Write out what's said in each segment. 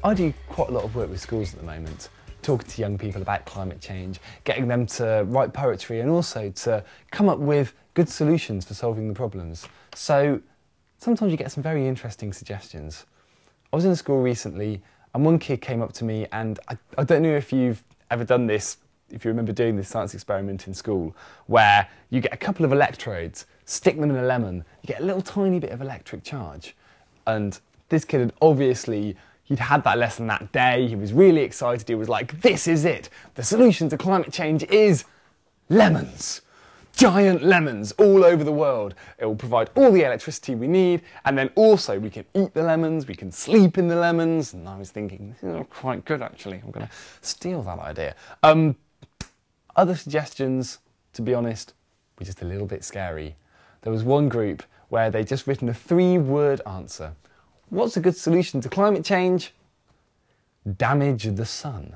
I do quite a lot of work with schools at the moment, talking to young people about climate change, getting them to write poetry and also to come up with good solutions for solving the problems. So sometimes you get some very interesting suggestions. I was in a school recently and one kid came up to me, and I don't know if you've ever done this, if you remember doing this science experiment in school, where you get a couple of electrodes, stick them in a lemon, you get a little tiny bit of electric charge. And this kid had obviously, he'd had that lesson that day, he was really excited, he was like, this is it, the solution to climate change is lemons. Giant lemons all over the world. It will provide all the electricity we need, and then also we can eat the lemons, we can sleep in the lemons. And I was thinking, this is quite good actually, I'm going to steal that idea. Other suggestions, to be honest, were just a little bit scary. There was one group where they'd just written a 3-word answer. What's a good solution to climate change? Damage the sun.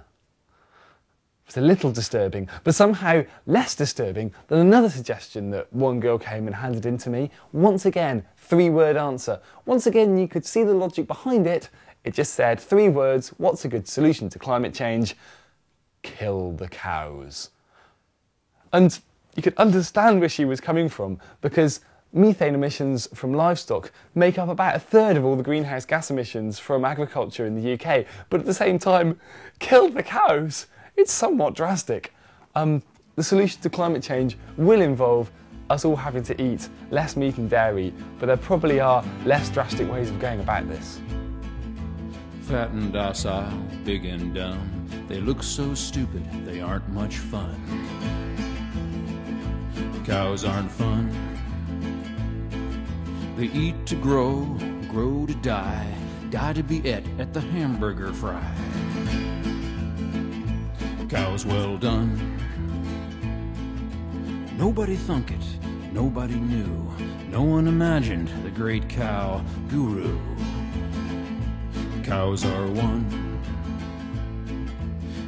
It's a little disturbing, but somehow less disturbing than another suggestion that one girl came and handed in to me. Once again, 3-word answer. Once again, you could see the logic behind it. It just said 3 words, what's a good solution to climate change? Kill the cows. And you could understand where she was coming from, because methane emissions from livestock make up about 1/3 of all the greenhouse gas emissions from agriculture in the UK. But at the same time, kill the cows. It's somewhat drastic. The solution to climate change will involve us all having to eat less meat and dairy, but there probably are less drastic ways of going about this. Fat and docile, big and dumb, they look so stupid, they aren't much fun. Cows aren't fun. They eat to grow, grow to die, die to be et at the hamburger fry. Cows well done. Nobody thunk it, nobody knew, no one imagined the great cow guru. Cows are one.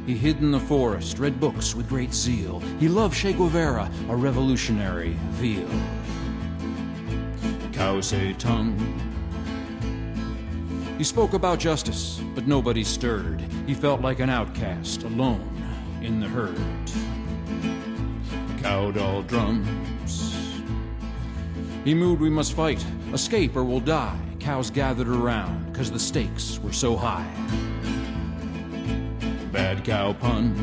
He hid in the forest, read books with great zeal. He loved Che Guevara, a revolutionary veal. Cows say tongue. He spoke about justice, but nobody stirred. He felt like an outcast, alone in the herd. Cow doll drums. He moved, we must fight, escape or we'll die. Cows gathered around, 'cause the stakes were so high. Bad cow pun.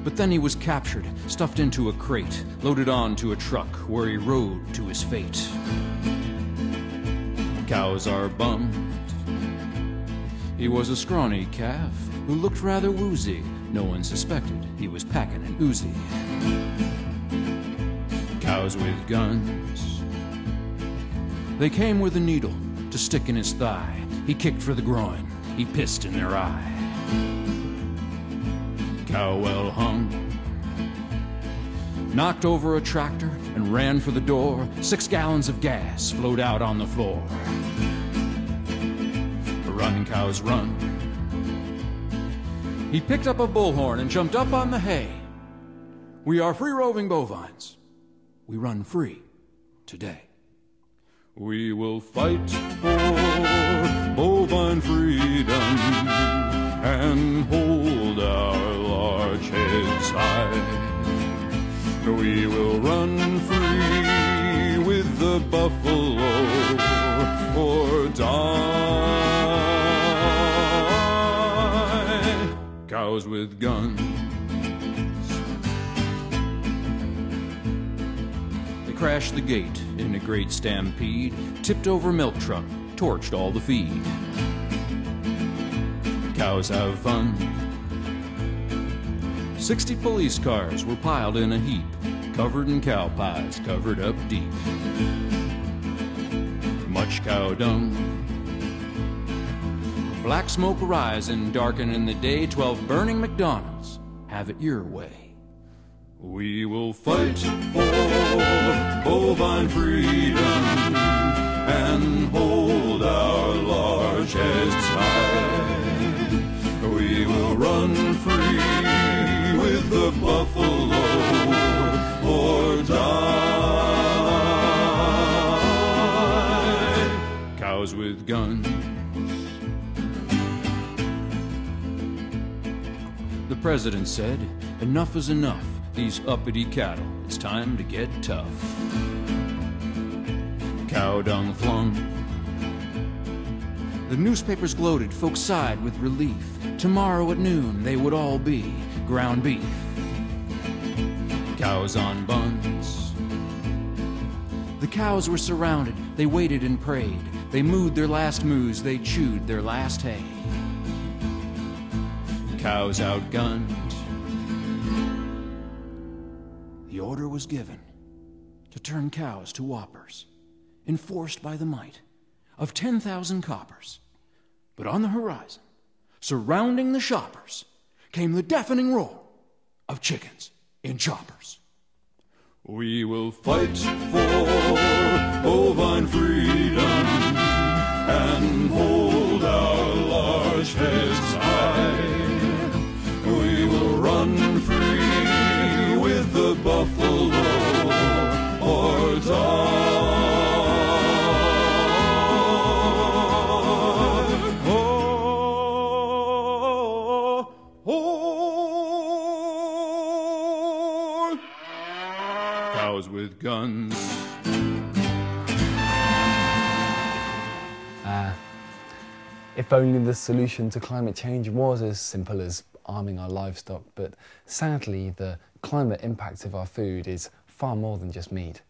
But then he was captured, stuffed into a crate, loaded onto a truck where he rode to his fate. Cows are bummed. He was a scrawny calf who looked rather woozy. No one suspected he was packing an Uzi. Cows with guns. They came with a needle to stick in his thigh. He kicked for the groin. He pissed in their eye. Cow well hung. Knocked over a tractor and ran for the door. 6 gallons of gas flowed out on the floor. Run, cows, run. He picked up a bullhorn and jumped up on the hay. We are free-roving bovines. We run free today. We will fight for bovine freedom and hold our large heads high. We will run free with the buffalo or die. Cows with guns. They crashed the gate in a great stampede, tipped over a milk truck, torched all the feed. Cows have fun. 60 police cars were piled in a heap, covered in cow pies, covered up deep. Much cow dung. Black smoke rising, darkening the day. 12 burning McDonald's. Have it your way. We will fight for bovine freedom and hold our large heads high. We will run free with the buffalo or die. Cows with guns. The president said, "Enough is enough, these uppity cattle, it's time to get tough." Cow dung flung. The newspapers gloated, folks sighed with relief. Tomorrow at noon they would all be ground beef. Cows on buns. The cows were surrounded, they waited and prayed. They mooed their last moos, they chewed their last hay. Cows outgunned. The order was given to turn cows to whoppers, enforced by the might of 10,000 coppers. But on the horizon, surrounding the shoppers, came the deafening roar of chickens in choppers. We will fight for bovine freedom and hold our large heads high. We will run free with the buffalo or die. Cows with guns. If only the solution to climate change was as simple as arming our livestock, but sadly the climate impact of our food is far more than just meat.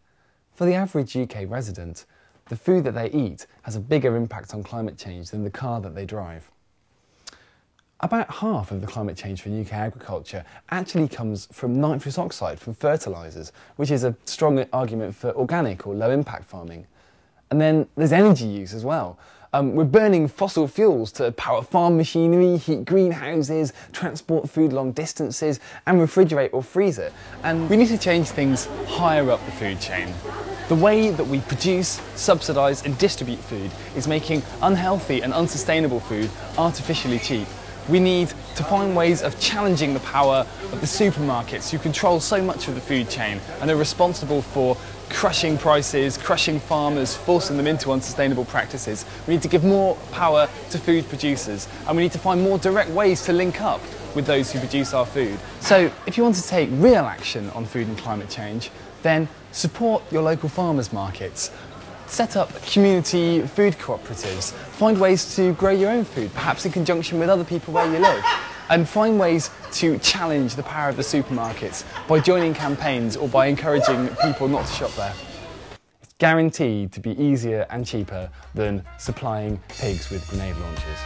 For the average UK resident, the food that they eat has a bigger impact on climate change than the car that they drive. About half of the climate change for UK agriculture actually comes from nitrous oxide from fertilisers, which is a strong argument for organic or low-impact farming. And then there's energy use as well. We're burning fossil fuels to power farm machinery, heat greenhouses, transport food long distances, and refrigerate or freeze it. And we need to change things higher up the food chain. The way that we produce, subsidise and distribute food is making unhealthy and unsustainable food artificially cheap. We need to find ways of challenging the power of the supermarkets who control so much of the food chain and are responsible for crushing prices, crushing farmers, forcing them into unsustainable practices. We need to give more power to food producers, and we need to find more direct ways to link up with those who produce our food. So if you want to take real action on food and climate change, then support your local farmers markets. Set up community food cooperatives. Find ways to grow your own food, perhaps in conjunction with other people where you live. And find ways to challenge the power of the supermarkets by joining campaigns or by encouraging people not to shop there. It's guaranteed to be easier and cheaper than supplying pigs with grenade launchers.